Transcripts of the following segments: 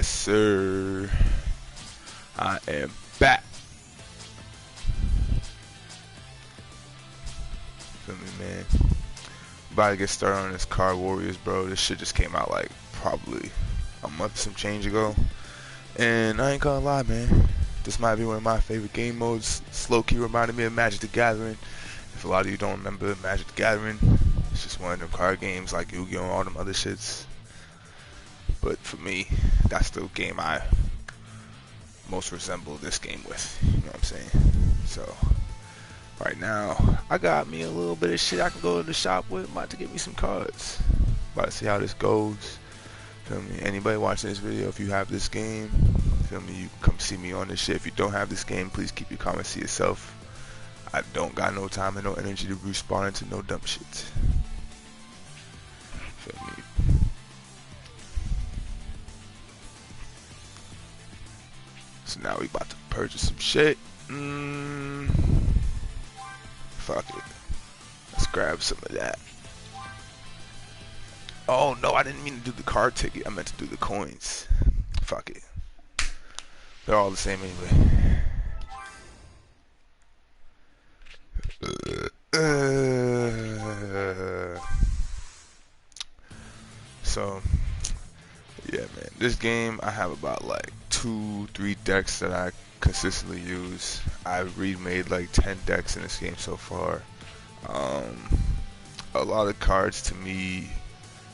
Yes, sir. I am back. Feel me, man? About to get started on this Card Warriors, bro. This shit just came out like probably a month, some change ago. And I ain't gonna lie, man. This might be one of my favorite game modes. Slow key reminded me of Magic the Gathering. If a lot of you don't remember Magic the Gathering, it's just one of them card games like Yu-Gi-Oh! And all them other shits. But for me, that's the game I most resemble this game with. You know what I'm saying? So, right now, I got me a little bit of shit I can go to the shop with. I'm about to get me some cards. About to see how this goes. Feel me? Anybody watching this video, if you have this game, feel me, you come see me on this shit. If you don't have this game, please keep your comments to yourself. I don't got no time and no energy to respawn into no dumb shit. Feel me? So now we about to purchase some shit. Fuck it. Let's grab some of that. Oh no, I didn't mean to do the card ticket. I meant to do the coins. Fuck it. They're all the same anyway. So, yeah, man. This game, I have about like 2-3 decks that I consistently use. I've remade like 10 decks in this game so far. A lot of cards to me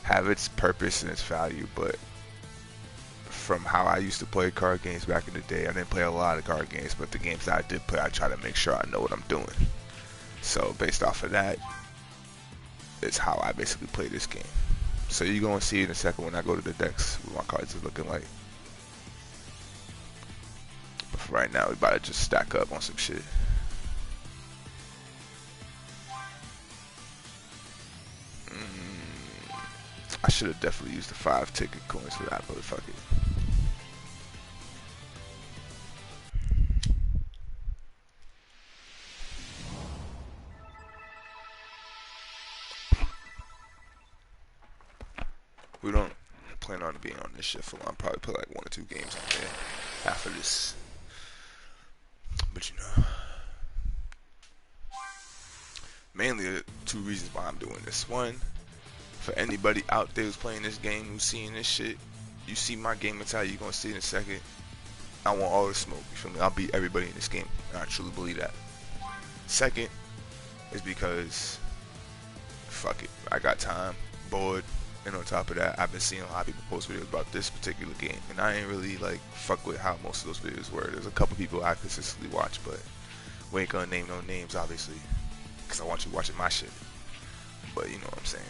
have its purpose and its value, but from how I used to play card games back in the day, I didn't play a lot of card games, but the games that I did play, I try to make sure I know what I'm doing. So based off of that, it's how I basically play this game. So you're going to see in a second when I go to the decks what my cards are looking like. But for right now, we about to just stack up on some shit. I should have definitely used the 5 ticket coins for that, but fuck it. We don't plan on being on this shit for long. Probably put like 1 or 2 games on there after this. But you know, mainly 2 reasons why I'm doing this. One, for anybody out there who's playing this game, who's seeing this shit, you see my game mentality, you're gonna see in a second. I want all the smoke, you feel me? I'll beat everybody in this game, and I truly believe that. Second is because, fuck it, I got time, bored, and on top of that, I've been seeing a lot of people post videos about this particular game, and I ain't really like fuck with how most of those videos were. There's a couple people I consistently watch, but we ain't gonna name no names, obviously, because I want you watching my shit. But you know what I'm saying.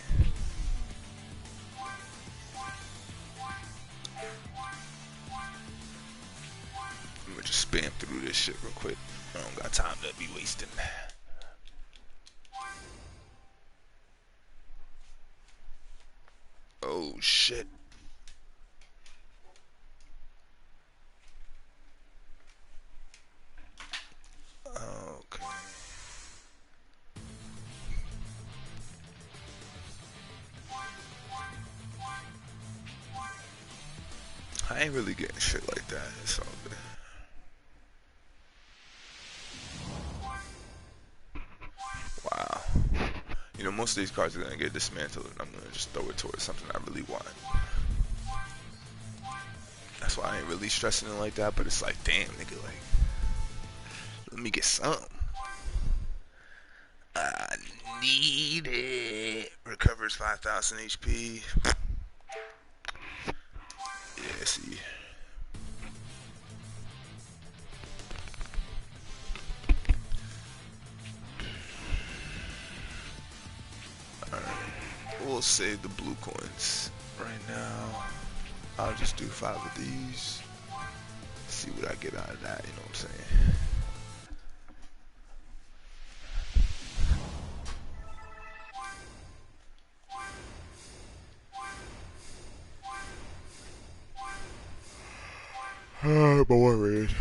I'm gonna just spam through this shit real quick. I don't got time to be wasting. Oh shit. Okay. I ain't really getting shit like that. It's all good. Wow. You know, most of these cards are gonna get dismantled, and I'm gonna just throw it towards something I really want. That's why I ain't really stressing it like that, but it's like, damn, nigga, like, let me get some. I need it. Recovers 5,000 HP. Yeah, see. Alright. We'll save the blue coins right now. I'll just do 5 of these. See what I get out of that, you know what I'm saying? I'm worried.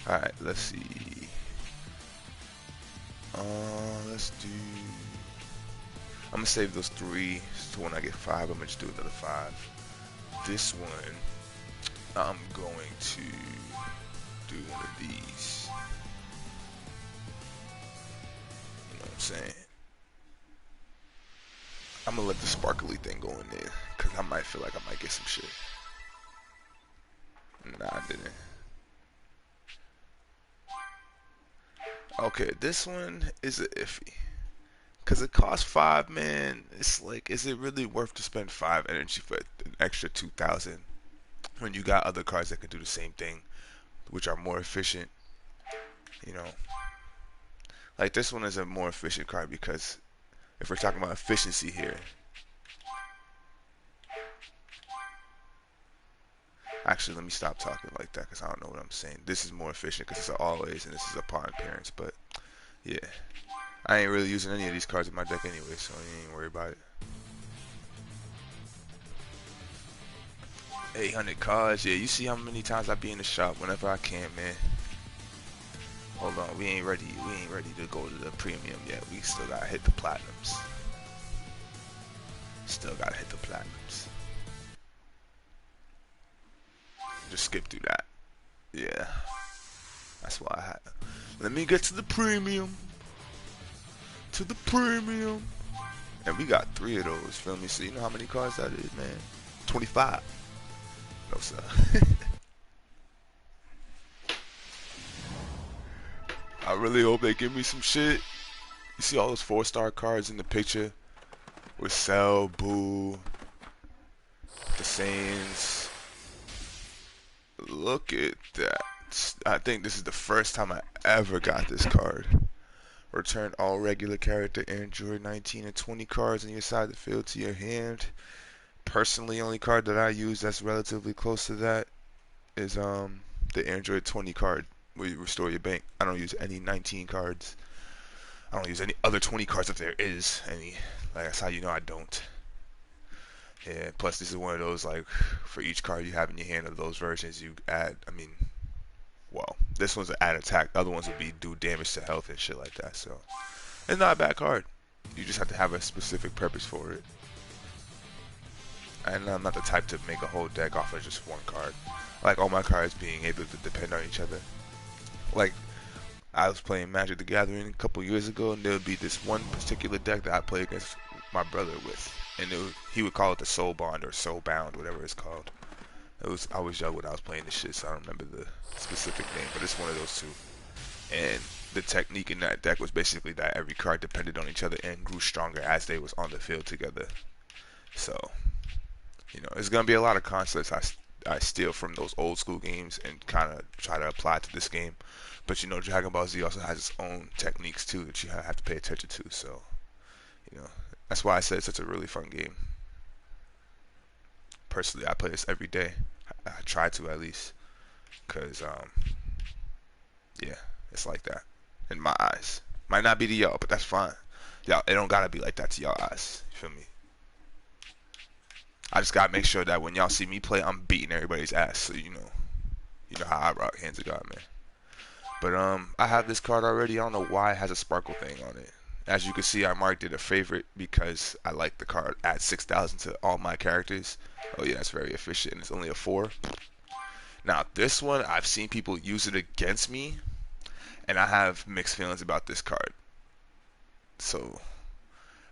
Alright, let's see. Let's do... I'm gonna save those 3 so when I get 5, I'm gonna just do another 5. This one, I'm going to do one of these. You know what I'm saying? I'm gonna let the sparkly thing go in there, cause I might feel like I might get some shit. Nah, I didn't. Okay, this one is a iffy. Cause it costs 5, man. It's like, is it really worth to spend 5 energy for an extra 2,000 when you got other cards that can do the same thing, which are more efficient? You know, like this one is a more efficient card because if we're talking about efficiency here, actually let me stop talking like that because I don't know what I'm saying. This is more efficient because it's an always and this is upon appearance, but yeah, I ain't really using any of these cards in my deck anyway, so you ain't worry about it. 800 cards, yeah, you see how many times I be in the shop whenever I can, man. Hold on, we ain't ready to go to the premium yet. We still gotta hit the platinums. Still gotta hit the platinums. Just skip through that. Yeah. That's why I had. Let me get to the premium. To the premium. And we got 3 of those, feel me? So you know how many cards that is, man? 25. No, sir. I really hope they give me some shit. You see all those 4-star cards in the picture? With Cell, Boo, the Saiyans. Look at that. I think this is the first time I ever got this card. Return all regular character Android 19 and 20 cards on your side of the field to your hand. Personally, only card that I use that's relatively close to that is the Android 20 card where you restore your bank. I don't use any 19 cards. I don't use any other 20 cards if there is any. Like, that's how you know I don't. Yeah, plus this is one of those, like, for each card you have in your hand of those versions, you add, I mean, well, this one's an add attack. Other ones would be do damage to health and shit like that. So, it's not a bad card. You just have to have a specific purpose for it. And I'm not the type to make a whole deck off of just one card. I like all my cards being able to depend on each other. Like, I was playing Magic the Gathering a couple years ago, and there would be this one particular deck that I play against my brother with, and he would call it the Soul Bond or Soul Bound, whatever it's called. I was young when I was playing this shit, so I don't remember the specific name, but it's one of those two. And the technique in that deck was basically that every card depended on each other and grew stronger as they was on the field together. So, you know, there's gonna be a lot of concepts I steal from those old school games and kind of try to apply to this game. But you know, Dragon Ball Z also has its own techniques too that you have to pay attention to. So, you know, that's why I said it's such a really fun game. Personally, I play this every day. I try to at least, cause yeah, it's like that in my eyes. Might not be to y'all, but that's fine. Y'all, it don't gotta be like that to y'all eyes. You feel me? I just gotta make sure that when y'all see me play, I'm beating everybody's ass. So you know how I rock, Hands of God, man. But I have this card already. I don't know why it has a sparkle thing on it. As you can see, I marked it a favorite because I like the card. Add 6,000 to all my characters. Oh yeah, that's very efficient. It's only a 4. Now this one, I've seen people use it against me, and I have mixed feelings about this card. So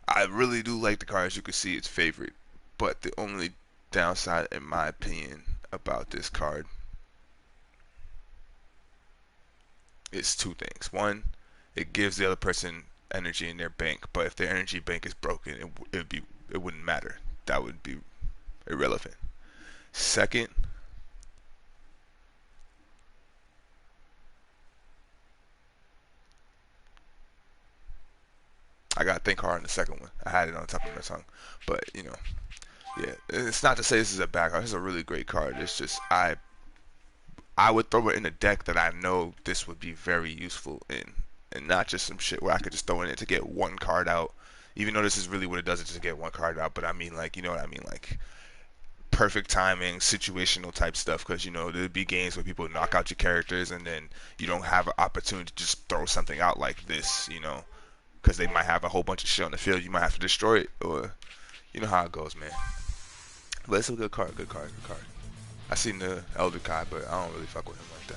I really do like the card. As you can see, it's favorite. But the only downside, in my opinion, about this card is 2 things. One, it gives the other person energy in their bank, but if their energy bank is broken, it wouldn't matter. That would be irrelevant. Second, I gotta think hard on the second one. I had it on top of my tongue, but you know, yeah. It's not to say this is a bad card. It's a really great card. It's just I would throw it in a deck that I know this would be very useful in, and not just some shit where I could just throw in it to get one card out. Even though this is really what it does, is just get one card out. But I mean, like, you know what I mean, like perfect timing, situational type stuff. Because you know there'd be games where people knock out your characters, and then you don't have an opportunity to just throw something out like this. You know, because they might have a whole bunch of shit on the field. You might have to destroy it, or you know how it goes, man. But it's a good card, good card, good card. I seen the Elder Kai, but I don't really fuck with him like that.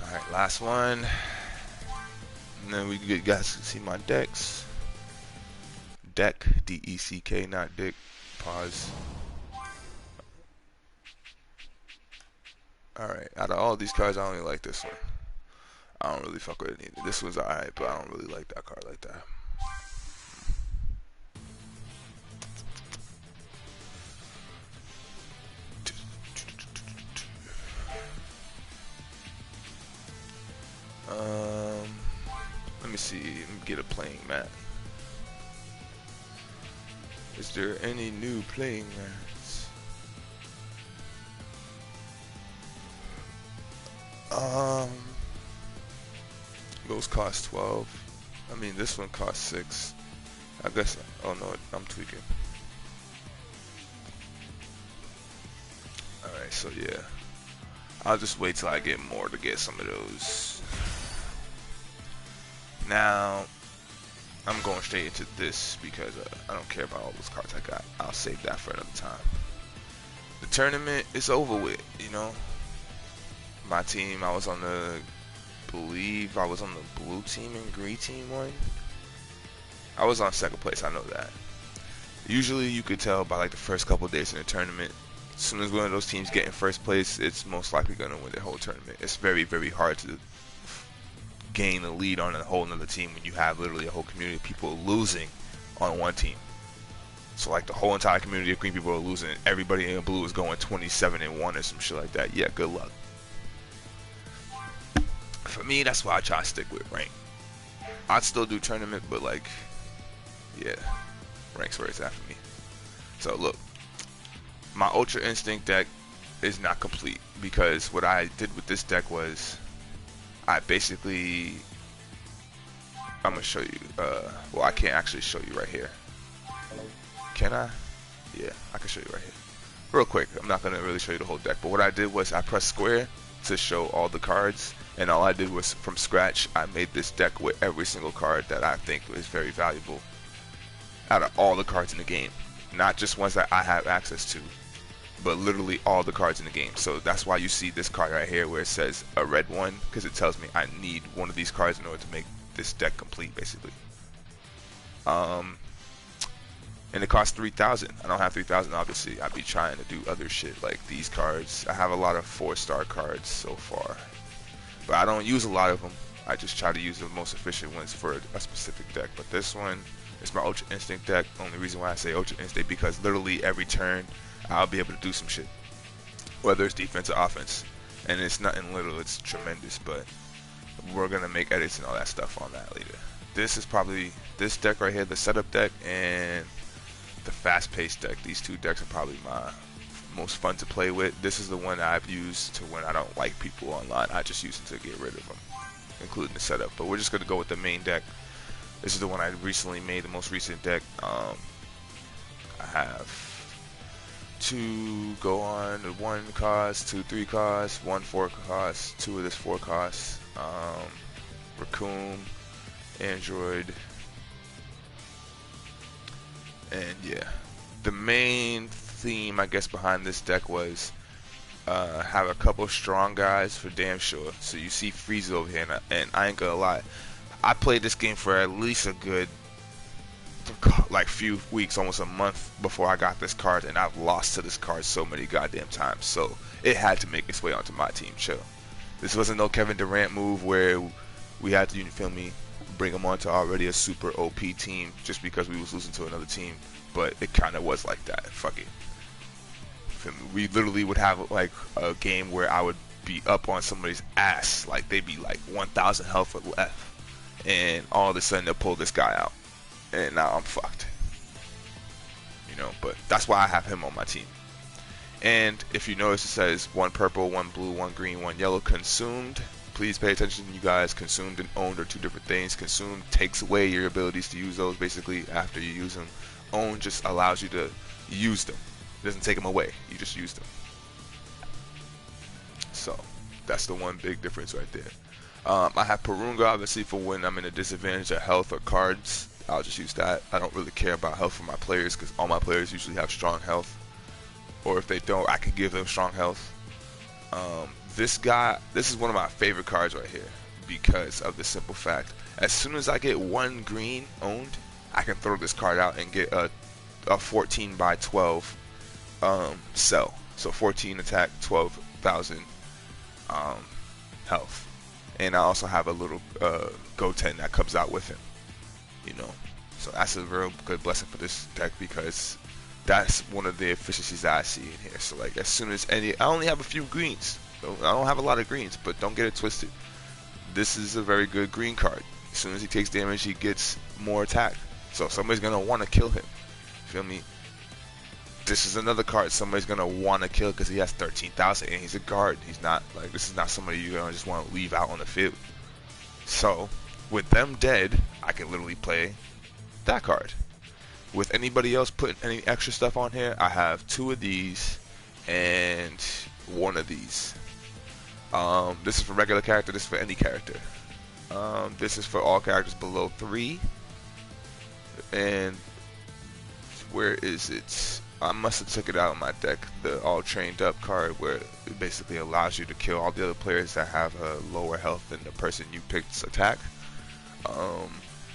Alright, last one. And then we get guys see my decks. Deck, D-E-C-K, not dick. Pause. Alright, out of all these cards, I only like this one. I don't really fuck with it either. This one's alright, but I don't really like that card like that. Let me see. Let me get a playing mat. Is there any new playing mats? Those cost 12. I mean, this one costs 6. I guess. Oh no, I'm tweaking. Alright, so yeah. I'll just wait till I get more to get some of those. Now, I'm going straight into this because I don't care about all those cards I got. I'll save that for another time. The tournament is over with, you know. My team, I was on the, believe I was on the blue team and green team one. I was on second place, I know that. Usually you could tell by like the first couple of days in the tournament. As soon as one of those teams get in first place, it's most likely going to win the whole tournament. It's very, very hard to gain a lead on a whole another team when you have literally a whole community of people losing on one team. So like the whole entire community of green people are losing, everybody in blue is going 27-1 or some shit like that. Yeah, good luck. For me, that's why I try to stick with rank. I'd still do tournament, but like, yeah, rank's where it's at for me. So look, my Ultra Instinct deck is not complete because what I did with this deck was I basically, I'm gonna show you, well, I can't actually show you right here. Can I? Yeah, I can show you right here. Real quick, I'm not gonna really show you the whole deck, but what I did was I pressed square to show all the cards, and all I did was from scratch, I made this deck with every single card that I think is very valuable out of all the cards in the game. Not just ones that I have access to, but literally all the cards in the game. So that's why you see this card right here where it says a red one, because it tells me I need one of these cards in order to make this deck complete, basically. And it costs 3,000. I don't have 3,000, obviously. I'd be trying to do other shit like these cards. I have a lot of 4-star cards so far, but I don't use a lot of them. I just try to use the most efficient ones for a specific deck. But this one is my Ultra Instinct deck. Only reason why I say Ultra Instinct because literally every turn I'll be able to do some shit, whether it's defense or offense. And it's nothing little, it's tremendous, but we're gonna make edits and all that stuff on that later. This is probably, this deck right here, the setup deck and the fast-paced deck. These two decks are probably my most fun to play with. This is the one I've used to when I don't like people online. I just use it to get rid of them, including the setup. But we're just gonna go with the main deck. This is the one I recently made, the most recent deck. I have 2 go on, 1 cost, 2 3 cost, 1 4 cost, 2 of this 4 cost, Raccoon, Android, and yeah, the main theme I guess behind this deck was have a couple strong guys for damn sure. So you see Frieza over here, and I ain't gonna lie, I played this game for at least a good like few weeks, almost a month before I got this card, and I've lost to this card so many goddamn times, so it had to make its way onto my team. Chill. This wasn't no Kevin Durant move where we had to, you feel me, bring him onto already a super OP team just because we was losing to another team, but it kind of was like that. Fuck it. We literally would have like a game where I would be up on somebody's ass, like they'd be like 1,000 health or left, and all of a sudden they'll pull this guy out, and now I'm fucked. You know, but that's why I have him on my team. And if you notice, it says 1 purple, 1 blue, 1 green, 1 yellow consumed. Please pay attention, you guys. Consumed and owned are 2 different things. Consumed takes away your abilities to use those basically after you use them. Owned just allows you to use them. It doesn't take them away, you just use them. So that's the one big difference right there. I have Purunga obviously for when I'm in a disadvantage of health or cards. I'll just use that. I don't really care about health for my players because all my players usually have strong health. Or if they don't, I can give them strong health. This guy, this is one of my favorite cards right here because of the simple fact. As soon as I get one green owned, I can throw this card out and get a 14 by 12 cell. So 14 attack, 12,000 health. And I also have a little Goten that comes out with him. You know, so that's a real good blessing for this deck because that's one of the efficiencies that I see in here. So like as soon as I only have a few greens. So I don't have a lot of greens, but don't get it twisted. This is a very good green card. As soon as he takes damage, he gets more attack. So somebody's gonna want to kill him. Feel me? This is another card somebody's gonna want to kill because he has 13,000 and he's a guard. He's not like this is not somebody you're gonna just want to leave out on the field. So with them dead, I can literally play that card. With anybody else putting any extra stuff on here, I have 2 of these and 1 of these. This is for regular character, this is for any character. This is for all characters below 3. And where is it? I must have took it out of my deck, the all trained up card where it basically allows you to kill all the other players that have a lower health than the person you picked's attack.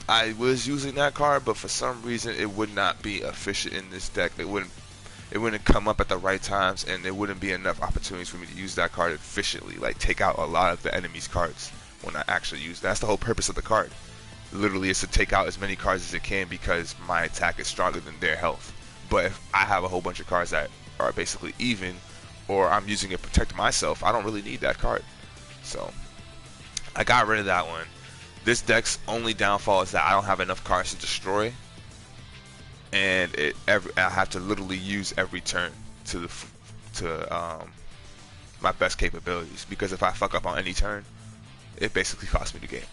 I was using that card, but for some reason it would not be efficient in this deck. It wouldn't come up at the right times, and there wouldn't be enough opportunities for me to use that card efficiently, like take out a lot of the enemy's cards when I actually use. That's the whole purpose of the card. Literally, is to take out as many cards as it can because my attack is stronger than their health. But if I have a whole bunch of cards that are basically even, or I'm using it to protect myself, I don't really need that card. So I got rid of that one. This deck's only downfall is that I don't have enough cards to destroy, and I have to literally use every turn to my best capabilities. Because if I fuck up on any turn, it basically costs me the game.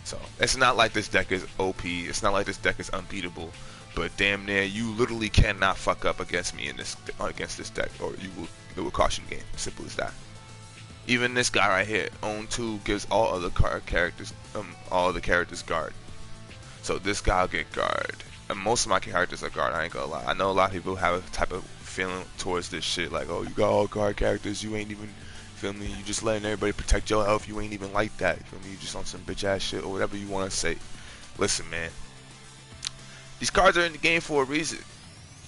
So it's not like this deck is OP. It's not like this deck is unbeatable. But damn near, you literally cannot fuck up against me in this deck, or it will cost you the game. Simple as that. Even this guy right here, own 2, gives all other characters guard. So this guy will get guard. And most of my characters are guard, I ain't gonna lie. I know a lot of people have a type of feeling towards this shit, like, oh, you got all guard characters, you ain't even, feel me, you just letting everybody protect your health, you ain't even like that, feel me, you just on some bitch ass shit, or whatever you wanna say. Listen, man, these cards are in the game for a reason.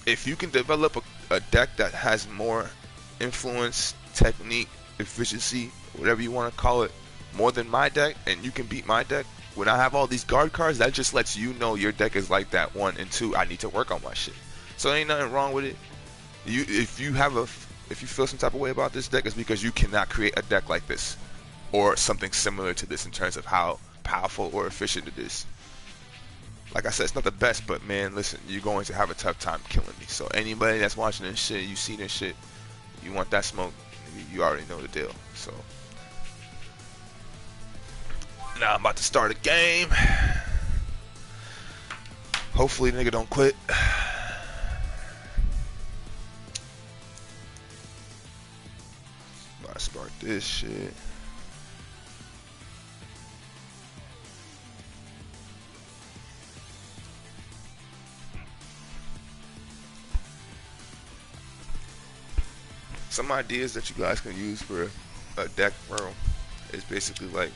If you can develop a deck that has more influence, technique, efficiency, whatever you want to call it, more than my deck, and you can beat my deck, when I have all these guard cards, that just lets you know your deck is like that. 1 and 2, I need to work on my shit. So ain't nothing wrong with it. If you feel some type of way about this deck, it's because you cannot create a deck like this or something similar to this in terms of how powerful or efficient it is. Like I said, it's not the best, but man, listen, you're going to have a tough time killing me. So anybody that's watching this shit, you see this shit, you want that smoke, you already know the deal. So now I'm about to start a game. Hopefully nigga don't quit. About to start this shit. Some ideas that you guys can use for a deck, bro, is basically like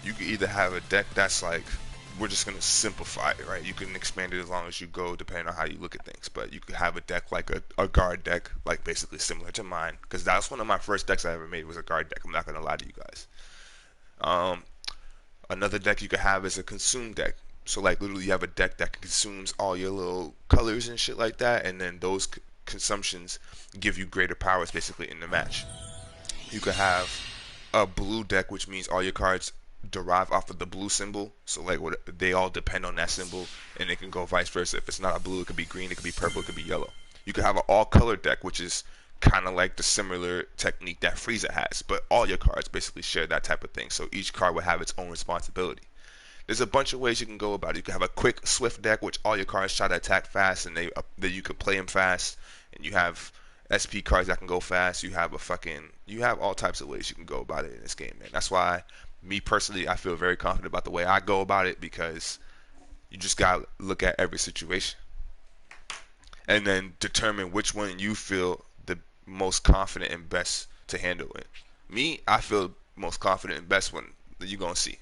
you can either have a deck that's like, we're just gonna simplify it, right? You can expand it as long as you go, depending on how you look at things. But you could have a deck like a guard deck, like basically similar to mine, because that's one of my first decks I ever made was a guard deck. I'm not gonna lie to you guys. Another deck you could have is a consume deck. So like literally you have a deck that consumes all your little colors and shit like that, and then those consumptions give you greater powers basically in the match. You could have a blue deck, which means all your cards derive off of the blue symbol, so like they all depend on that symbol, and it can go vice versa. If it's not a blue, it could be green, it could be purple, it could be yellow. You could have an all color deck, which is kind of like the similar technique that Frieza has, but all your cards basically share that type of thing, so each card would have its own responsibility. There's a bunch of ways you can go about it. You can have a quick, swift deck, which all your cards try to attack fast, and you can play them fast. And you have SP cards that can go fast. You have all types of ways you can go about it in this game, man. That's why, me personally, I feel very confident about the way I go about it, because you just gotta look at every situation and then determine which one you feel the most confident and best to handle it. Me, I feel most confident and best one that you're gonna see.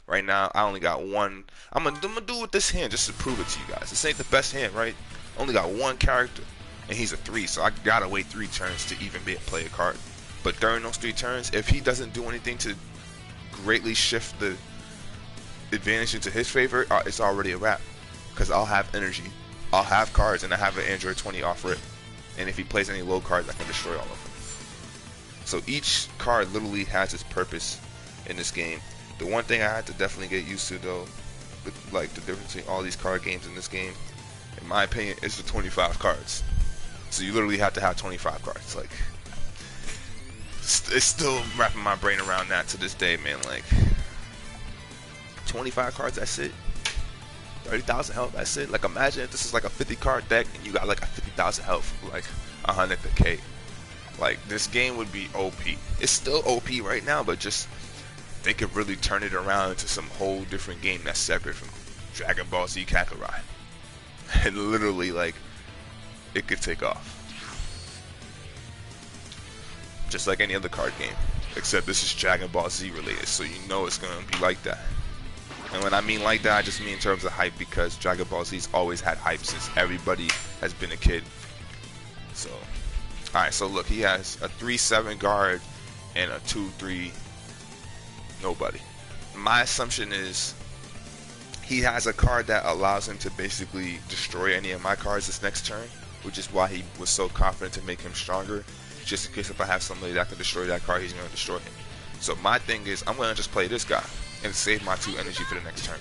Right now, I only got one. I'm gonna do with this hand just to prove it to you guys. This ain't the best hand, right? Only got one character, and he's a 3, so I gotta wait 3 turns to even play a card. But during those 3 turns, if he doesn't do anything to greatly shift the advantage into his favor, it's already a wrap. Because I'll have energy, I'll have cards, and I have an Android 20 off rip. And if he plays any low cards, I can destroy all of them. So each card literally has its purpose in this game. The one thing I had to definitely get used to, though, like the difference between all these card games in this game, in my opinion, is the 25 cards. So you literally have to have 25 cards. Like, it's still wrapping my brain around that to this day, man. Like, 25 cards, that's it. 30,000 health, that's it. Like, imagine if this is like a 50 card deck and you got like a 50,000 health, like 100k. Like, this game would be OP. It's still OP right now, but just they could really turn it around into some whole different game that's separate from Dragon Ball Z Kakarot. And literally, like, it could take off. Just like any other card game. Except this is Dragon Ball Z related, so you know it's going to be like that. And when I mean like that, I just mean in terms of hype, because Dragon Ball Z's always had hype since everybody has been a kid. So, alright, so look, he has a 3-7 guard and a 2-3 nobody. My assumption is he has a card that allows him to basically destroy any of my cards this next turn, which is why he was so confident to make him stronger, just in case if I have somebody that can destroy that card, he's going to destroy him. So my thing is, I'm going to just play this guy and save my 2 energy for the next turn.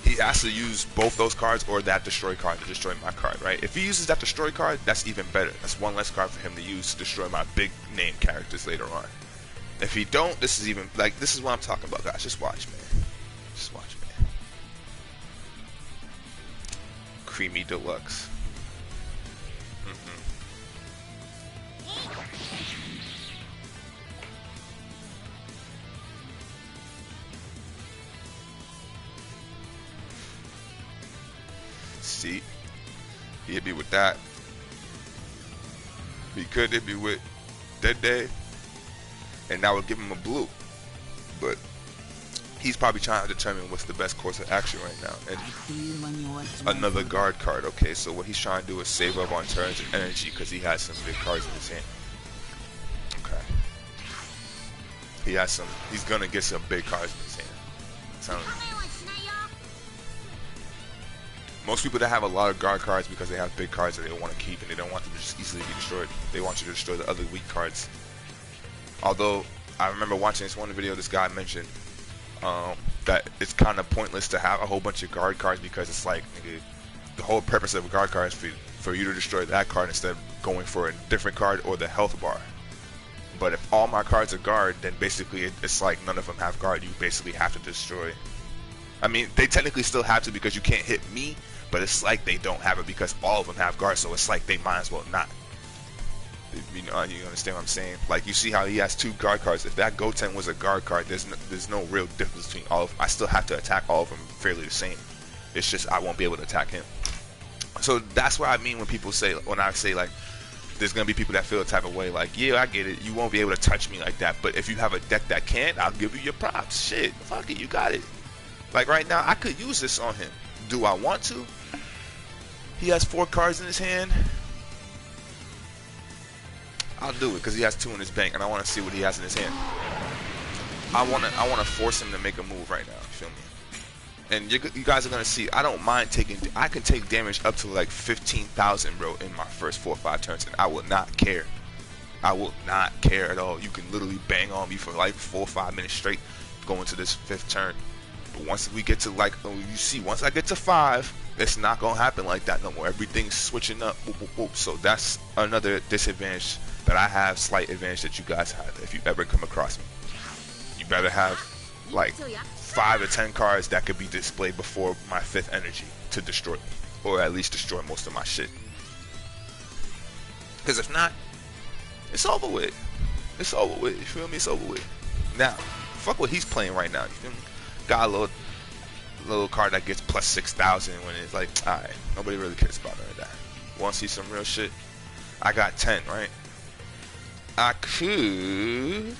He has to use both those cards or that destroy card to destroy my card, right? If he uses that destroy card, that's even better. That's one less card for him to use to destroy my big name characters later on. If he don't, this is even, like, this is what I'm talking about, guys. Just watch, man. Just watch, man. Creamy Deluxe. See? He hit me with that. He could hit me with Dead Day, and that would give him a blue. But he's probably trying to determine what's the best course of action right now. And another guard card. Okay, so what he's trying to do is save up on turns and energy because he has some big cards in his hand. Okay. He has some. He's gonna get some big cards in his hand. Most people that have a lot of guard cards because they have big cards that they want to keep and they don't want them to just easily be destroyed. They want you to destroy the other weak cards. Although, I remember watching this one video, this guy mentioned that it's kind of pointless to have a whole bunch of guard cards because it's like, nigga, the whole purpose of a guard card is for you to destroy that card instead of going for a different card or the health bar. But if all my cards are guard, then basically it's like none of them have guard. You basically have to destroy. I mean, they technically still have to because you can't hit me, but it's like they don't have it because all of them have guard, so it's like they might as well not. You know, you understand what I'm saying? Like, you see how he has 2 guard cards. If that Goten was a guard card, there's no real difference between all of them. I still have to attack all of them fairly the same. It's just I won't be able to attack him. So that's what I mean when people say, when I say like, there's gonna be people that feel a type of way. Like, yeah, I get it. You won't be able to touch me like that. But if you have a deck that can, I'll give you your props. Shit, fuck it, you got it. Like right now, I could use this on him. Do I want to? He has 4 cards in his hand. I'll do it because he has 2 in his bank, and I want to see what he has in his hand. I want to force him to make a move right now. You feel me? And you guys are gonna see. I don't mind taking. I can take damage up to like 15,000, bro, in my first 4 or 5 turns, and I will not care. I will not care at all. You can literally bang on me for like 4 or 5 minutes straight, going to this 5th turn. But once we get to like, you see, once I get to 5, it's not gonna happen like that no more. Everything's switching up. Whoop, whoop, whoop. So that's another disadvantage that I have, slight advantage that you guys have if you ever come across me. You better have like 5 or 10 cards that could be displayed before my 5th energy to destroy me, or at least destroy most of my shit. Because if not, it's over with. It's over with. You feel me? It's over with. Now, fuck what he's playing right now. You feel me? Got a little card that gets plus 6,000 when it's like, alright, nobody really cares about none of that. Want to see some real shit? I got 10, right? I could.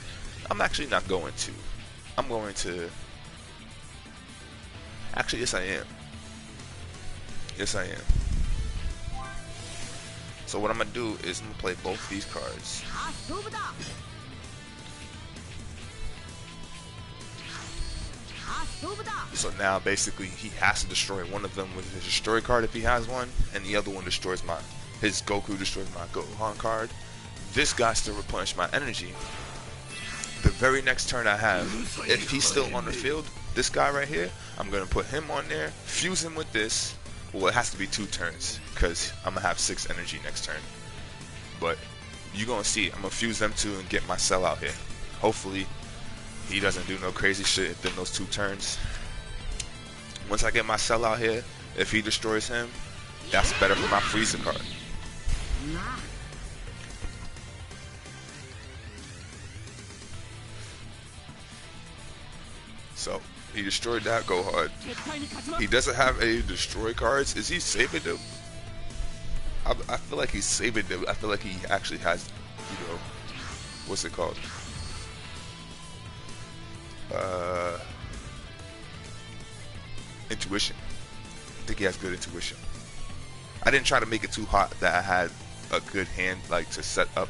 I'm actually not going to. I'm going to. Actually, yes, I am. Yes, I am. So what I'm gonna do is I'm gonna play both these cards. So now basically he has to destroy one of them with his destroy card if he has one, and the other one destroys his Goku destroys my Gohan card. This guy's to replenish my energy. The very next turn I have, if he's still on the field, this guy right here, I'm gonna put him on there, fuse him with this. Well, it has to be 2 turns because I'm gonna have 6 energy next turn. But you're gonna see, I'm gonna fuse them 2 and get my Cell out here. Hopefully he doesn't do no crazy shit within those 2 turns. Once I get my Cell out here, if he destroys him, that's better for my Frieza card. So he destroyed that Gohan. He doesn't have any destroy cards. Is he saving them? I feel like he's saving them. I feel like he actually has, you know, what's it called? Intuition. I think he has good intuition. I didn't try to make it too hot that I had a good hand like to set up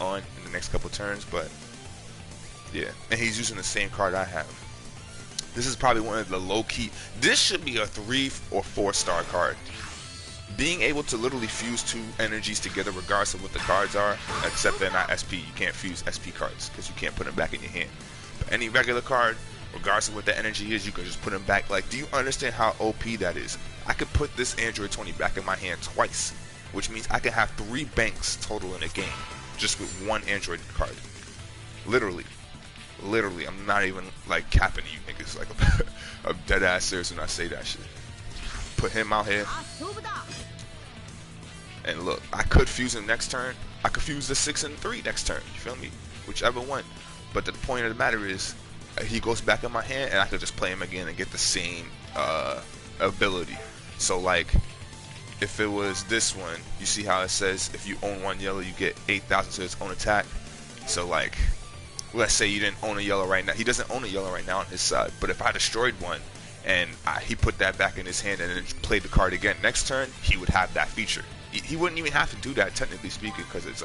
on in the next couple turns, but yeah. And he's using the same card I have. This is probably one of the low-key. This should be a 3 or 4 star card. Being able to literally fuse 2 energies together regardless of what the cards are, except they're not SP. You can't fuse SP cards because you can't put them back in your hand. But any regular card, regardless of what the energy is, you can just put them back. Like, do you understand how OP that is? I could put this Android 20 back in my hand twice, which means I could have 3 banks total in a game just with 1 Android card. Literally. Literally, I'm not even like capping you niggas. Like I'm dead ass serious when I say that shit. Put him out here. And look, I could fuse him next turn. I could fuse the 6 and 3 next turn. You feel me? Whichever one. But the point of the matter is, he goes back in my hand, and I could just play him again and get the same ability. So like, if it was this one, you see how it says if you own 1 yellow, you get 8,000 to its own attack. So like, let's say you didn't own a yellow right now. He doesn't own a yellow right now on his side. But if I destroyed one and he put that back in his hand and then played the card again next turn, he would have that feature. He wouldn't even have to do that technically speaking because it's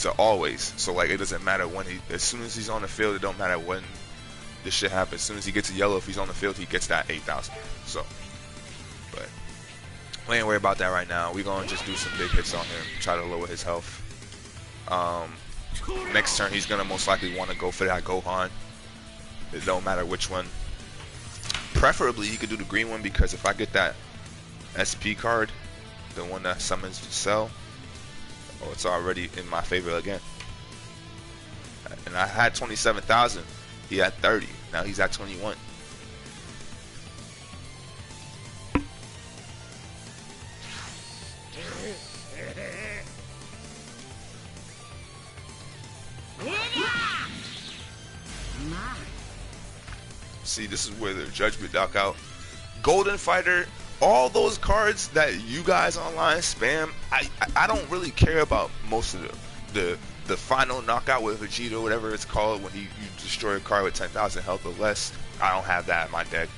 a always. So like it doesn't matter when as soon as he's on the field, it don't matter when this shit happens. As soon as he gets a yellow, if he's on the field, he gets that 8,000. So, but we ain't worry about that right now. We're gonna just do some big hits on him, try to lower his health. Next turn, he's gonna most likely want to go for that Gohan. It don't matter which one. Preferably, he could do the green one because if I get that SP card, the one that summons Cell, oh, it's already in my favor again. And I had 27,000. He had 30. Now he's at 21. See, this is where the Judgment knockout, Golden Fighter, all those cards that you guys online spam. I don't really care about most of the final knockout with Vegeta, whatever it's called, when you destroy a card with 10,000 health or less. I don't have that in my deck,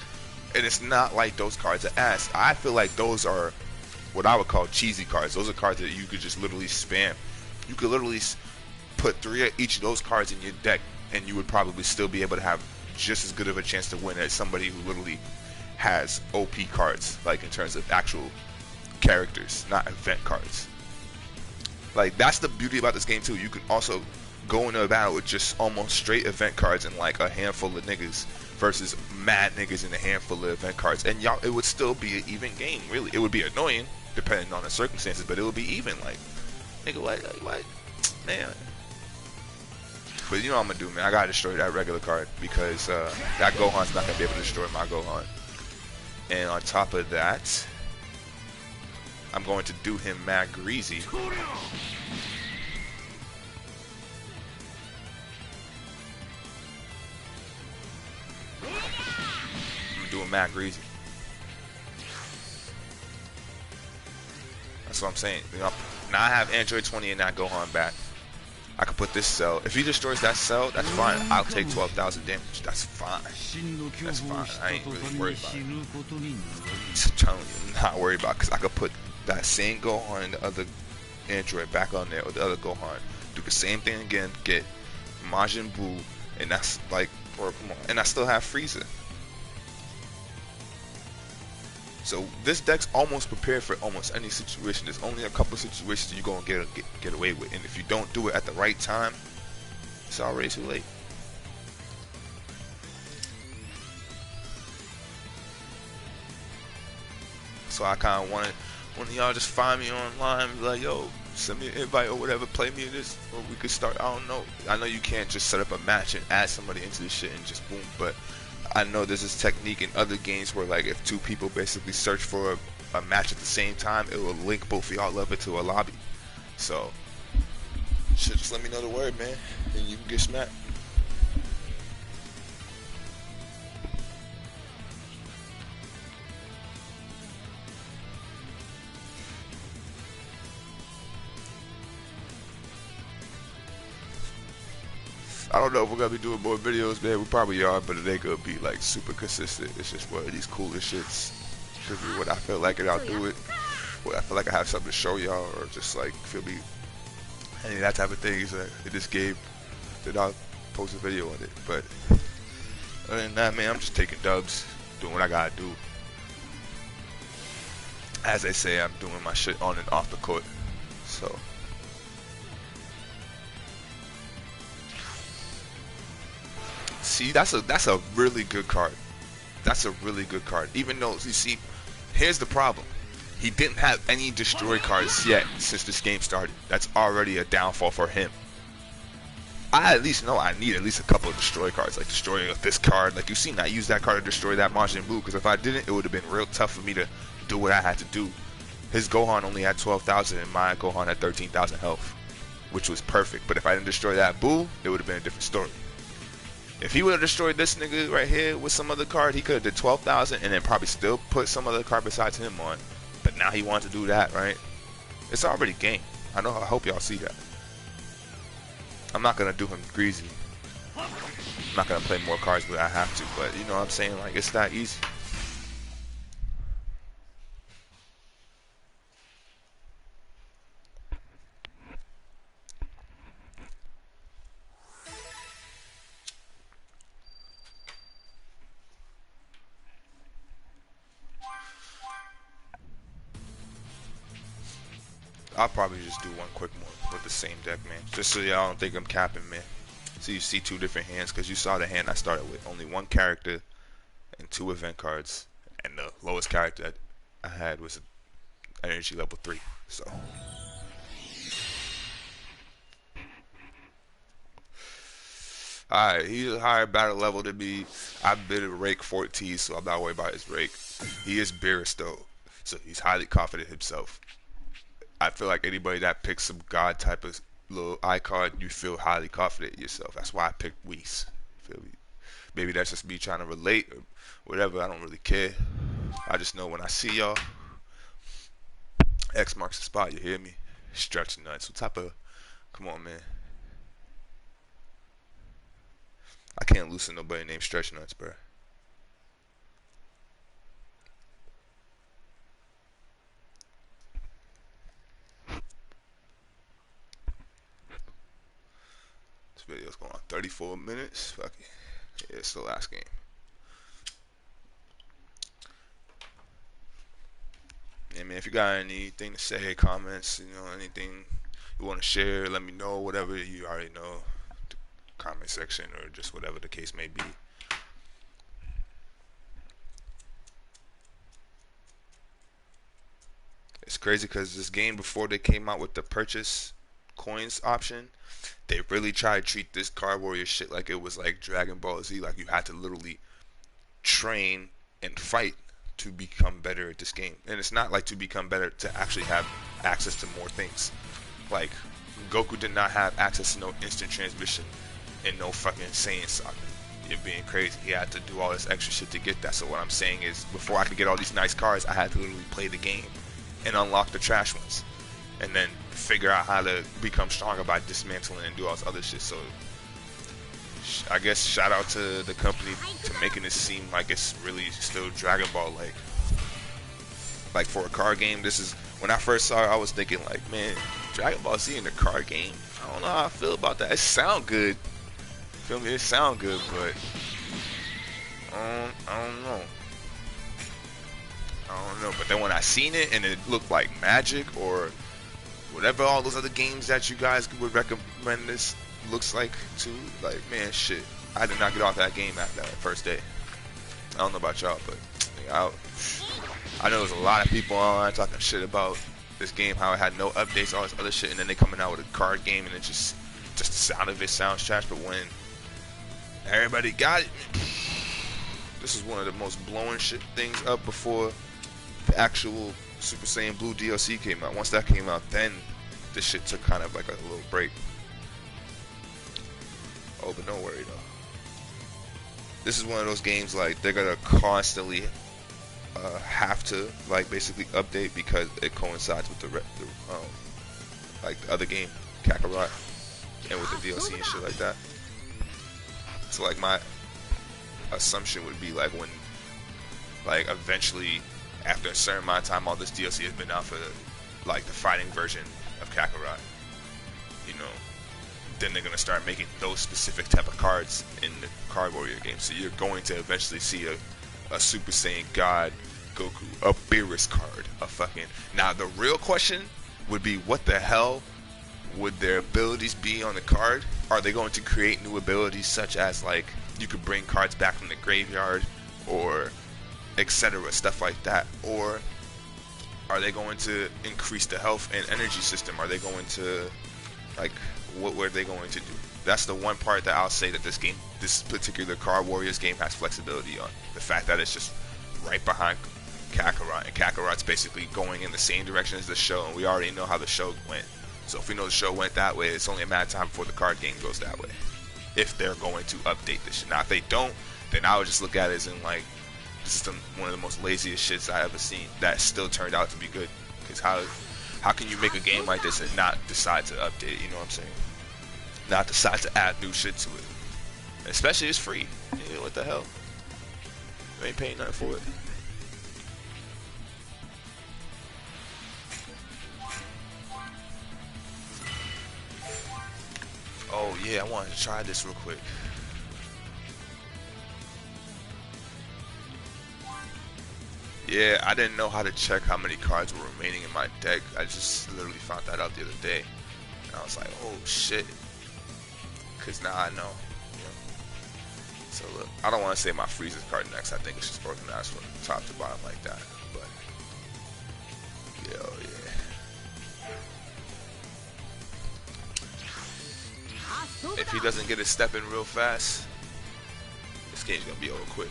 and it's not like those cards are ass. I feel like those are what I would call cheesy cards. Those are cards that you could just literally spam. You could literally put 3 of each of those cards in your deck, and you would probably still be able to have just as good of a chance to win as somebody who literally has OP cards, like in terms of actual characters, not event cards. Like, that's the beauty about this game too. You can also go into a battle with just almost straight event cards and like a handful of niggas versus mad niggas and a handful of event cards, and y'all, it would still be an even game. Really, it would be annoying depending on the circumstances, but it would be even. Like, nigga, what, man. But you know what I'm gonna do, man. I gotta destroy that regular card because that Gohan's not gonna be able to destroy my Gohan. And on top of that, I'm going to do him mad greasy. I'm doing mad greasy. That's what I'm saying. You know, now I have Android 20 and not Gohan back. I can put this cell. If he destroys that cell, that's fine. I'll take 12,000 damage. That's fine. That's fine. I ain't really worried about it. I'm telling you, I'm not worried about it because I could put that same Gohan and the other Android back on there, or the other Gohan. Do the same thing again. Get Majin Buu, and that's like, or come on, and I still have Frieza. So this deck's almost prepared for almost any situation. There's only a couple situations you're gonna get away with, and if you don't do it at the right time, it's already too late. So I kind of wanted one of y'all just find me online and be like, yo, send me an invite or whatever, play me in this, or we could start. I don't know. I know you can't just set up a match and add somebody into this shit and just boom, but I know there's this technique in other games where, like, if two people basically search for a match at the same time, it will link both of y'all up into a lobby. So, shit, just let me know the word, man, and you can get smacked. I don't know if we're gonna be doing more videos, man. We probably are, but it ain't gonna be like super consistent. It's just one of these cooler shits. Should be what I feel like, and I'll do it. What I feel like I have something to show y'all, or just like feel me, any of that type of things in this game. Then I'll post a video on it. But other than that, man, I'm just taking dubs, doing what I gotta do. As they say, I'm doing my shit on and off the court. So. See, that's a really good card. That's a really good card. Even though, you see, here's the problem. He didn't have any destroy cards yet since this game started. That's already a downfall for him. I at least know I need at least a couple of destroy cards, like destroying this card. Like, you've seen I use that card to destroy that Majin Buu, because if I didn't, it would have been real tough for me to do what I had to do. His Gohan only had 12,000 and my Gohan had 13,000 health, which was perfect. But if I didn't destroy that Buu, it would have been a different story. If he would have destroyed this nigga right here with some other card, he could have did 12,000 and then probably still put some other card besides him on. But now he wants to do that, right? It's already game. I hope y'all see that. I'm not gonna do him greasy. I'm not gonna play more cards, but I have to. But you know what I'm saying? Like, it's that easy. I'll probably just do one quick one with the same deck, man. Just so y'all don't think I'm capping, man. So you see two different hands, because you saw the hand I started with. Only one character and 2 event cards. And the lowest character that I had was energy level 3. So. Alright, he's a higher battle level than me. I've been in Rake 14, so I'm not worried about his Rake. He is Beerus, though. So he's highly confident himself. I feel like anybody that picks some god type of little icon, you feel highly confident in yourself. That's why I picked Whis. Feel me? Maybe that's just me trying to relate or whatever. I don't really care. I just know when I see y'all, X marks the spot. You hear me? Stretch nuts. What type of? Come on, man. I can't loosen nobody named Stretch Nuts, bro. This video's going on 34 minutes. Fuck it. Yeah, it's the last game. Yeah, man, if you got anything to say, comments, you know, anything you want to share, let me know. Whatever you already know, the comment section or just whatever the case may be. It's crazy because this game, before they came out with the purchase coins option, they really tried to treat this Card Warrior shit like it was like Dragon Ball Z. Like, you had to literally train and fight to become better at this game. And it's not like to become better to actually have access to more things. Like, Goku did not have access to no instant transmission and no fucking Saiyan Saga. You're being crazy. He had to do all this extra shit to get that. So what I'm saying is, before I could get all these nice cards, I had to literally play the game and unlock the trash ones, and then figure out how to become stronger by dismantling and do all this other shit. So I guess shout out to the company to making it seem like it's really still Dragon Ball like. Like, for a card game, this is, when I first saw it, I was thinking like, man, Dragon Ball Z in a card game, I don't know how I feel about that. It sound good, feel me? It sound good, but I don't know. But then when I seen it and it looked like Magic or whatever all those other games that you guys would recommend this looks like too, like, man, shit, I did not get off that game after that first day. I don't know about y'all, but I know there's a lot of people online talking shit about this game, how it had no updates, all this other shit, and then they coming out with a card game and it just the sound of it sounds trash. But when everybody got it, this is one of the most blowing shit things up before the actual Super Saiyan Blue DLC came out. Once that came out, then this shit took kind of like a little break. Oh, but don't worry though. This is one of those games like they're gonna constantly have to like basically update because it coincides with the like the other game, Kakarot, and with the DLC and shit like that. So like my assumption would be like when like eventually after a certain amount of time all this DLC has been out for like the fighting version of Kakarot, you know, then they're gonna start making those specific type of cards in the Card Warrior game. So you're going to eventually see a Super Saiyan God Goku, a Beerus card, a fucking. Now the real question would be, what the hell would their abilities be on the card? Are they going to create new abilities such as like you could bring cards back from the graveyard or etc., stuff like that? Or are they going to increase the health and energy system? Are they going to like, what were they going to do? That's the one part that I'll say that this game, this particular Card Warriors game, has flexibility on. The fact that it's just right behind Kakarot, and Kakarot's basically going in the same direction as the show, and we already know how the show went. So if we know the show went that way, it's only a matter of time before the card game goes that way. If they're going to update this shit. Now if they don't, then I would just look at it as in like, this is one of the most laziest shits I ever seen that still turned out to be good. Because how can you make a game like this and not decide to update it, you know what I'm saying? Not decide to add new shit to it. Especially it's free. Yeah, what the hell? You ain't paying nothing for it. Oh yeah, I wanted to try this real quick. Yeah, I didn't know how to check how many cards were remaining in my deck. I just literally found that out the other day. And I was like, oh shit. Cause now I know. You know. So look, I don't want to say my Frieza's card next. I think it's just organized from top to bottom like that. But yo, yeah. If he doesn't get his step in real fast, this game's gonna be over quick.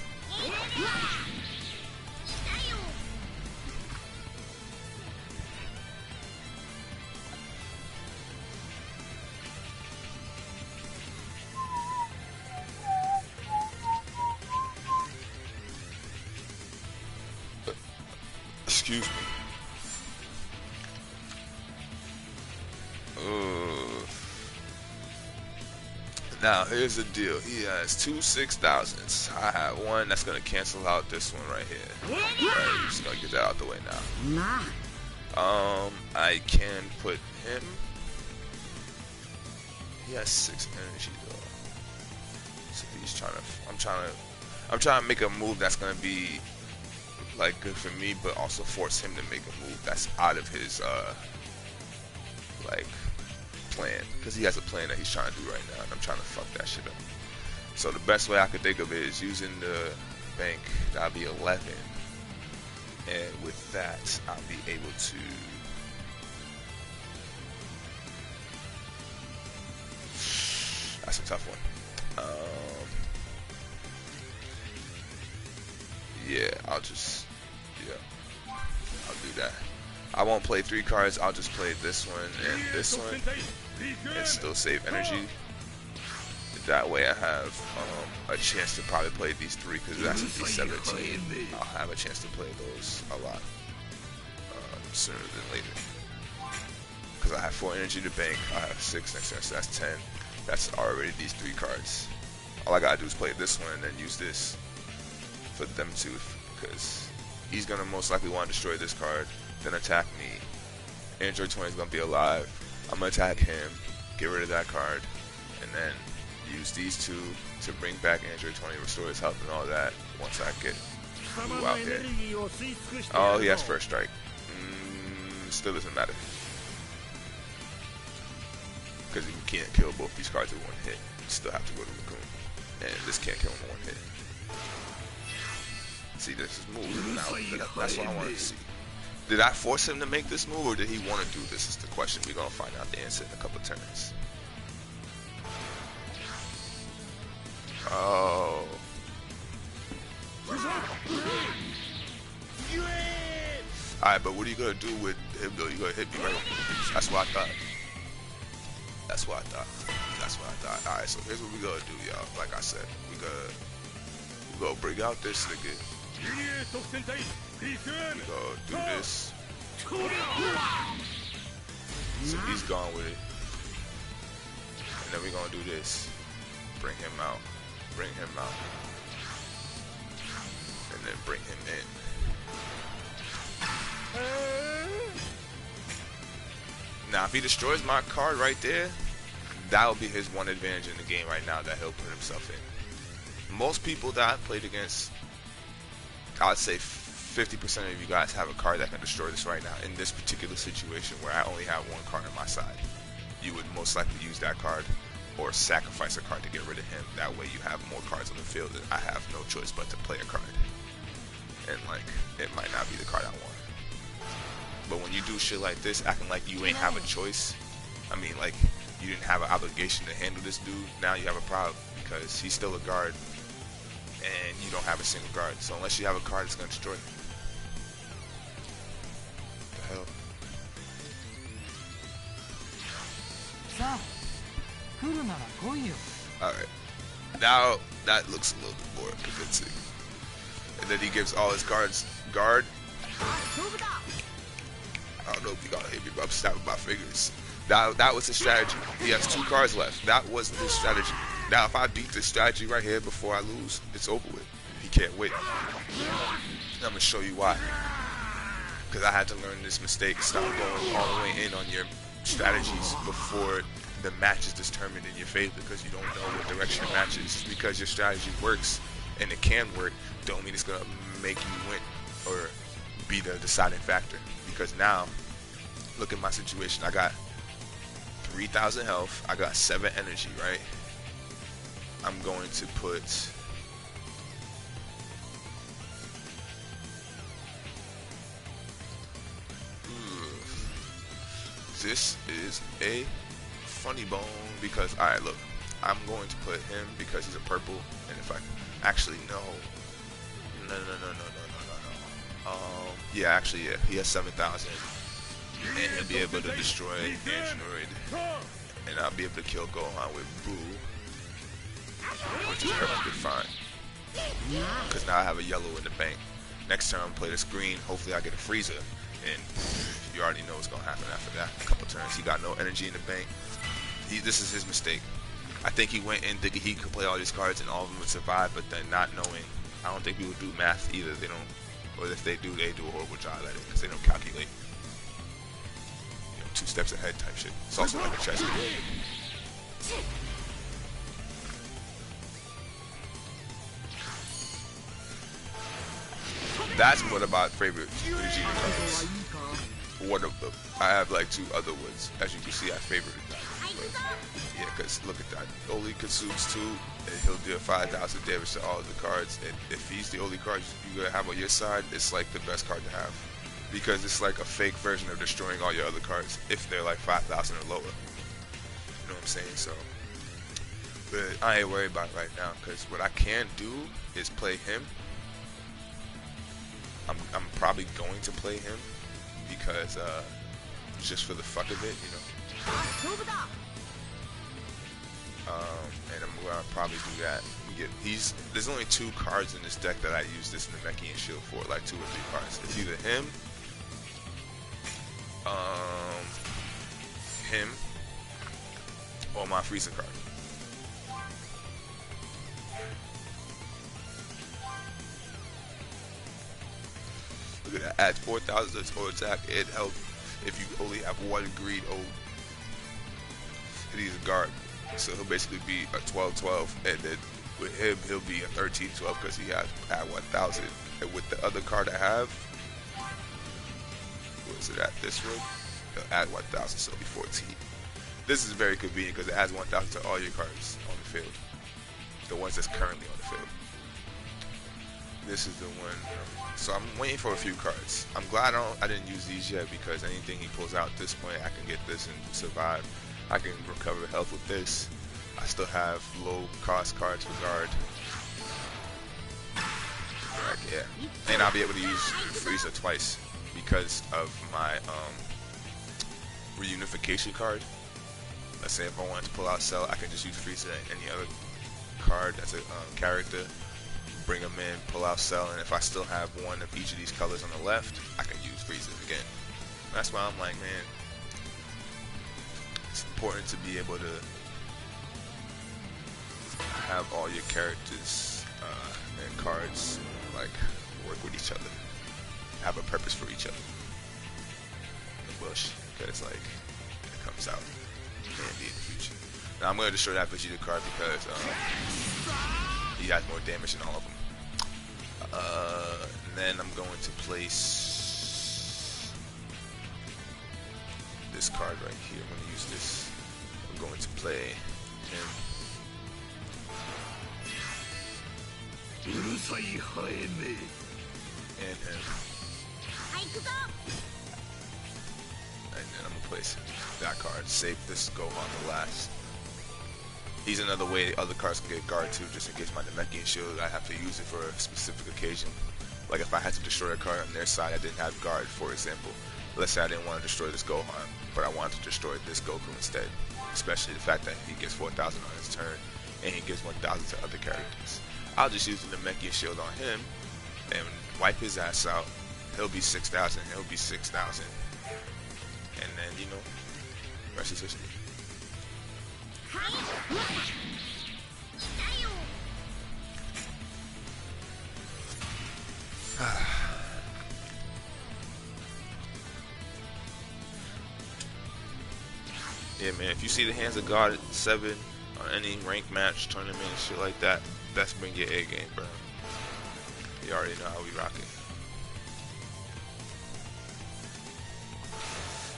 Excuse me. Now here's the deal. He has two 6,000s. I have one that's gonna cancel out this one right here. Alright, I'm just gonna get that out the way now. I can put him. He has 6 energy though. So he's trying to. I'm trying to make a move that's gonna be like good for me, but also force him to make a move that's out of his like plan, because he has a plan that he's trying to do right now, and I'm trying to fuck that shit up. So the best way I could think of it is using the bank. That'll be 11, and with that I'll be able to that's a tough one. Yeah, I'll just Yeah, I'll do that. I won't play 3 cards. I'll just play this one and this one, and still save energy. That way I have a chance to probably play these 3, because that's a D17. I'll have a chance to play those a lot sooner than later. Because I have 4 energy to bank, I have 6 next turn, so that's 10. That's already these 3 cards. All I gotta do is play this one and then use this for them to, because he's gonna most likely want to destroy this card, then attack me. Android 20 is gonna be alive. I'm gonna attack him, get rid of that card, and then use these 2 to bring back Android 20, restore his health and all that once I get Blue out there. Oh, he has first strike. Still doesn't matter, because you can't kill both these cards in 1 hit. You still have to go to Raccoon, and this can't kill him in 1 hit. See, this is move. Now, that's what I wanted to see. Did I force him to make this move, or did he want to do this? Is the question. We're gonna find out the answer in a couple turns. Oh. Alright, but what are you gonna do with him though? You gonna hit me right? That's what I thought. That's what I thought. That's what I thought. Alright, so here's what we gonna do, y'all. Like I said, we gonna bring out this nigga. We gonna do this. So he's gone with it. And then we gonna do this. Bring him out. Bring him out. And then bring him in. Now, if he destroys my card right there, that'll be his one advantage in the game right now that he'll put himself in. Most people that I've played against, I'd say 50% of you guys have a card that can destroy this right now. In this particular situation where I only have 1 card on my side, you would most likely use that card or sacrifice a card to get rid of him. That way you have more cards on the field, and I have no choice but to play a card. And like, it might not be the card I want. But when you do shit like this, acting like you ain't have a choice, I mean, like, you didn't have an obligation to handle this dude, now you have a problem, because he's still a guard, and you don't have a single guard. So unless you have a card that's gonna destroy him. What the hell? Alright. Now, that looks a little bit more convincing. And then he gives all his cards guard. I don't know if you gotta hit me, but I'm snapping my fingers. That was his strategy. He has 2 cards left. That was his strategy. Now, if I beat this strategy right here before I lose, it's over with. He can't wait. I'm gonna show you why. Because I had to learn this mistake. Stop going all the way in on your strategies before the match is determined in your favor, because you don't know what direction the match is. Just because your strategy works, and it can work, don't mean it's gonna make you win or be the deciding factor. Because now, look at my situation. I got 3,000 health. I got 7 energy, right? I'm going to put... This is a funny bone, because, alright, look. I'm going to put him because he's a purple, and if I... Actually, no. No. Yeah, actually, yeah. He has 7,000. And he'll be able to destroy Android. And I'll be able to kill Gohan with Boo. Which is perfectly fine. Because now I have a yellow in the bank. Next turn I'm going to play this green. Hopefully I get a Frieza. And you already know what's going to happen after that. A couple turns. He got no energy in the bank. This is his mistake. I think he went in thinking he could play all these cards and all of them would survive, but then not knowing. I don't think people do math either. They don't. Or if they do a horrible job at it because they don't calculate. You know, 2 steps ahead type shit. It's also like a chess game. That's one of my favorite Vegeta cards. One of them. I have like 2 other ones. As you can see, I favorite that. But yeah, because look at that. Only consumes 2, and he'll deal 5,000 damage to all of the cards. And if he's the only card you're gonna have on your side, it's like the best card to have, because it's like a fake version of destroying all your other cards if they're like 5,000 or lower. You know what I'm saying? So, but I ain't worried about it right now, because what I can do is play him I'm probably going to play him because just for the fuck of it, you know. And I'm gonna probably do that. There's only 2 cards in this deck that I use this Namekian shield for, like 2 or 3 cards. It's either him, or my Frieza card. Look at that, adds 4,000 to total attack. It helps if you only have 1 greed ode. He's a guard, so he'll basically be a 12/12, and then with him he'll be a 13/12 because he has at 1,000. And with the other card I have, what is it at this one? He'll add 1,000, so it'll be 14. This is very convenient because it adds 1,000 to all your cards on the field, the ones that's currently on the field. This is the one. So I'm waiting for a few cards. I'm glad I didn't use these yet because anything he pulls out at this point, I can get this and survive. I can recover health with this. I still have low cost cards for guard. Right, yeah. And I'll be able to use Frieza twice because of my reunification card. Let's say if I wanted to pull out Cell, I can just use Frieza and any other card that's a character. Bring them in, pull out Cell, and if I still have one of each of these colors on the left, I can use Frieza again. That's why I'm like, man, it's important to be able to have all your characters and cards like work with each other, have a purpose for each other. Bush, because like it comes out handy in the future. Now I'm going to destroy that Vegeta card because he has more damage than all of them. And then I'm going to place this card right here. I'm going to use this. I'm going to play him. And him. And then I'm going to place that card. Save this Gohan the last. He's another way other cards can get guard too, just in case my Namekian shield, I have to use it for a specific occasion. Like if I had to destroy a card on their side, I didn't have guard, for example. Let's say I didn't want to destroy this Gohan, but I wanted to destroy this Goku instead. Especially the fact that he gets 4,000 on his turn, and he gives 1,000 to other characters. I'll just use the Namekian shield on him, and wipe his ass out. He'll be 6,000, he'll be 6,000. And then, you know, rest is history. Yeah, man, if you see the Hands of God at 7 on any ranked match, tournament, and shit like that, that's bring your A game, bro. You already know how we rockin'.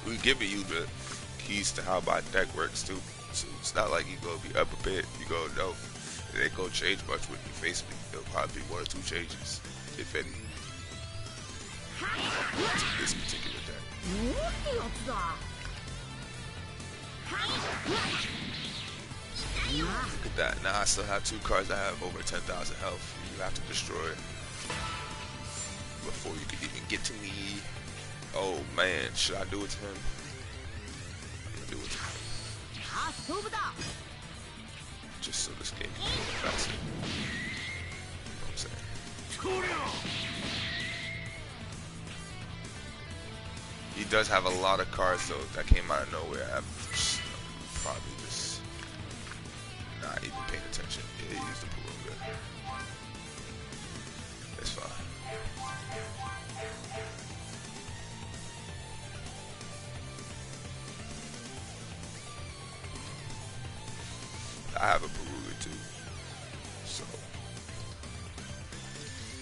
We giving you the keys to how my deck works too. So it's not like you go be up a bit, you go, no, it ain't gonna change much when you face me. It'll probably be 1 or 2 changes, if any. To this particular deck. Look at that. Now I still have 2 cards that have over 10,000 health. You have to destroy before you can even get to me. Oh man, should I do it to him? I'm gonna do it to him. Just so this game can go faster. You know what I'm saying? He does have a lot of cards though that came out of nowhere. I'm probably just not even paying attention. Yeah, he used the Purunga. It's fine. I have a Purunga too. So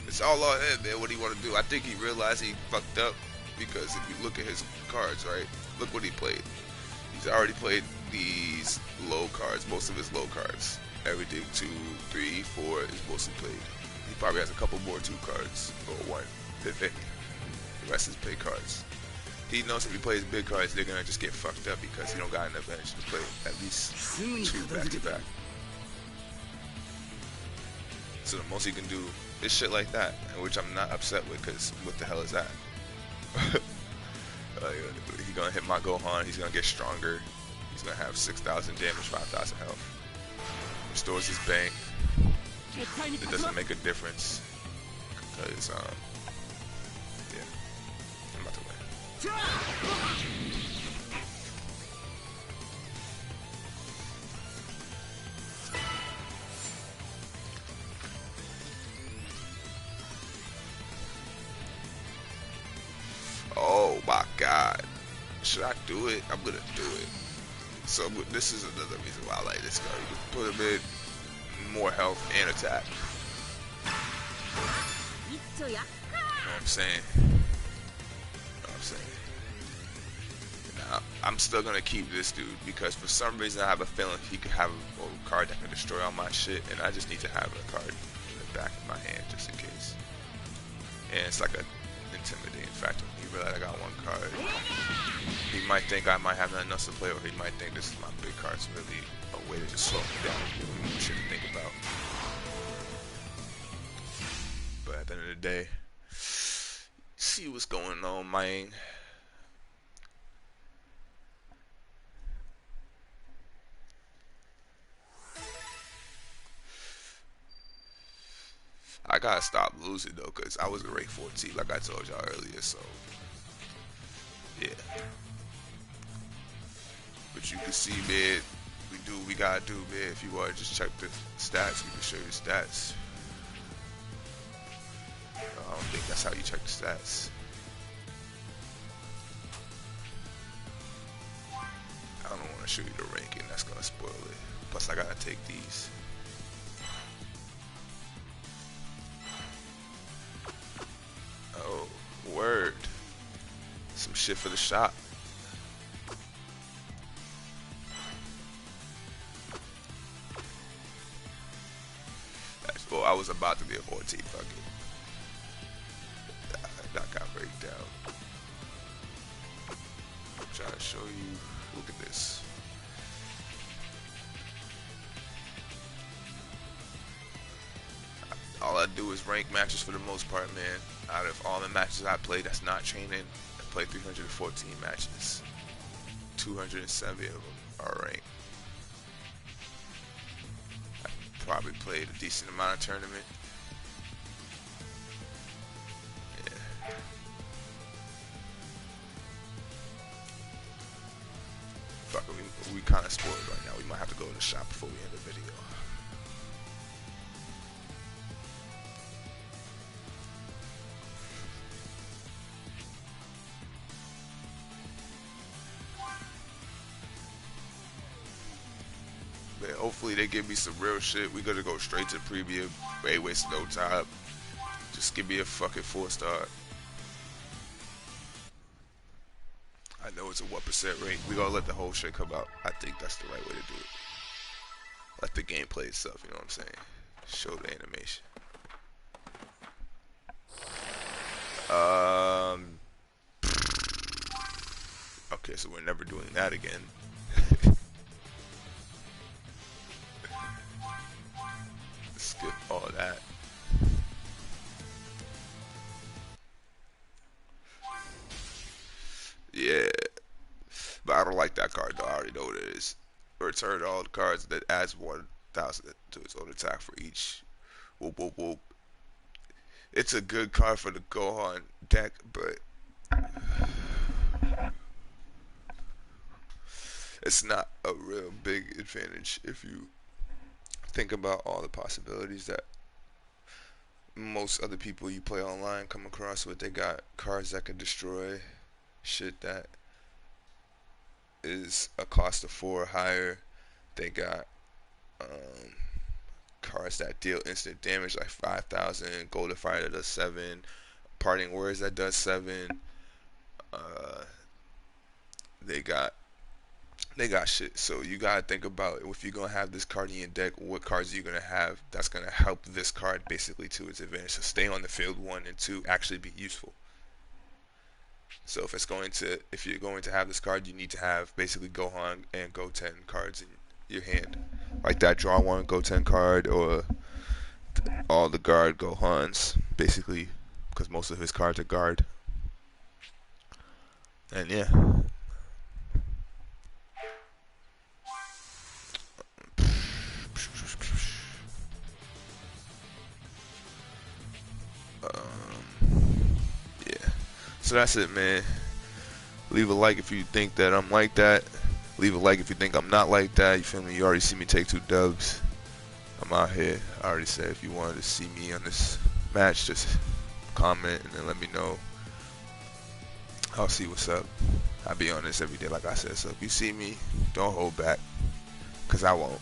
it's all on him, man. What do you want to do? I think he realized he fucked up. Because if you look at his cards, right, look what he played. He's already played these low cards, most of his low cards. Everything 2, 3, 4 is mostly played. He probably has a couple more 2 cards, or 1, if any. The rest is big cards. He knows if he plays big cards, they're gonna just get fucked up because he don't got enough energy to play at least 2 back to back. So the most he can do It's shit like that, which I'm not upset with, because what the hell is that? He's gonna hit my Gohan, he's gonna get stronger, he's gonna have 6,000 damage, 5,000 health. Restores his bank. It doesn't make a difference, because, yeah, I'm about to win. Oh my god. Should I do it? I'm gonna do it. So this is another reason why I like this card. You can put him in more health and attack. You know what I'm saying? You know what I'm saying? Now, I'm still gonna keep this dude because for some reason I have a feeling he could have a card that can destroy all my shit, and I just need to have a card in the back of my hand just in case. And it's like a intimidating factor. He realize I got one card. He might think I might have nothing else to play, or he might think this is my big card. It's really a way to just slow me down, give me more shit to think about. But at the end of the day, see what's going on, man. I gotta stop losing though, cause I was a rank 14, like I told y'all earlier. So yeah. But you can see, man, we do what we gotta do, man. If you want to just check the stats, we can show you the stats. I don't think that's how you check the stats. I don't want to show you the ranking, that's gonna spoil it. Plus I gotta take these. Oh, word. Some shit for the shop. Well, I was about to be a 14, fuck it. That got break down. I'm trying to show you. Look at this. All I do is rank matches for the most part, man. Out of all the matches I play that's not training, I play 314 matches. 270 of them are ranked. I probably played a decent amount of tournament. Yeah. Fuck it, we kind of spoiled right now. We might have to go to the shop before we end the video. Hopefully they give me some real shit. We gotta go straight to premium. Ain't wasting no time. Just give me a fucking 4-star. I know it's a 1% rank. We gonna let the whole shit come out. I think that's the right way to do it. Let the game play itself, you know what I'm saying? Show the animation. Okay, so we're never doing that again. Skip all that. Yeah. But I don't like that card though. I already know what it is. Return all the cards that adds 1,000 to its own attack for each. Whoop whoop whoop. It's a good card for the Gohan deck, but it's not a real big advantage if you think about all the possibilities that most other people you play online come across with. They got cards that can destroy shit that is a cost of 4 or higher. They got cards that deal instant damage like 5,000, Golden Fire that does 7, Parting Words that does 7. They got shit. So you gotta think about if you're gonna have this card in your deck, what cards are you gonna have that's gonna help this card basically to its advantage. So stay on the field, 1 and 2, actually be useful. So if you're going to have this card, you need to have basically Gohan and Goten cards in your hand, like that draw 1 Goten card, or all the guard Gohans, basically, because most of his cards are guard. And yeah. Yeah. So that's it, man. Leave a like if you think that I'm like that. Leave a like if you think I'm not like that. You feel me? You already see me take 2 dubs. I'm out here. I already said if you wanted to see me on this match, just comment and then let me know. I'll see what's up. I'll be on this every day, like I said. So if you see me, don't hold back, because I won't.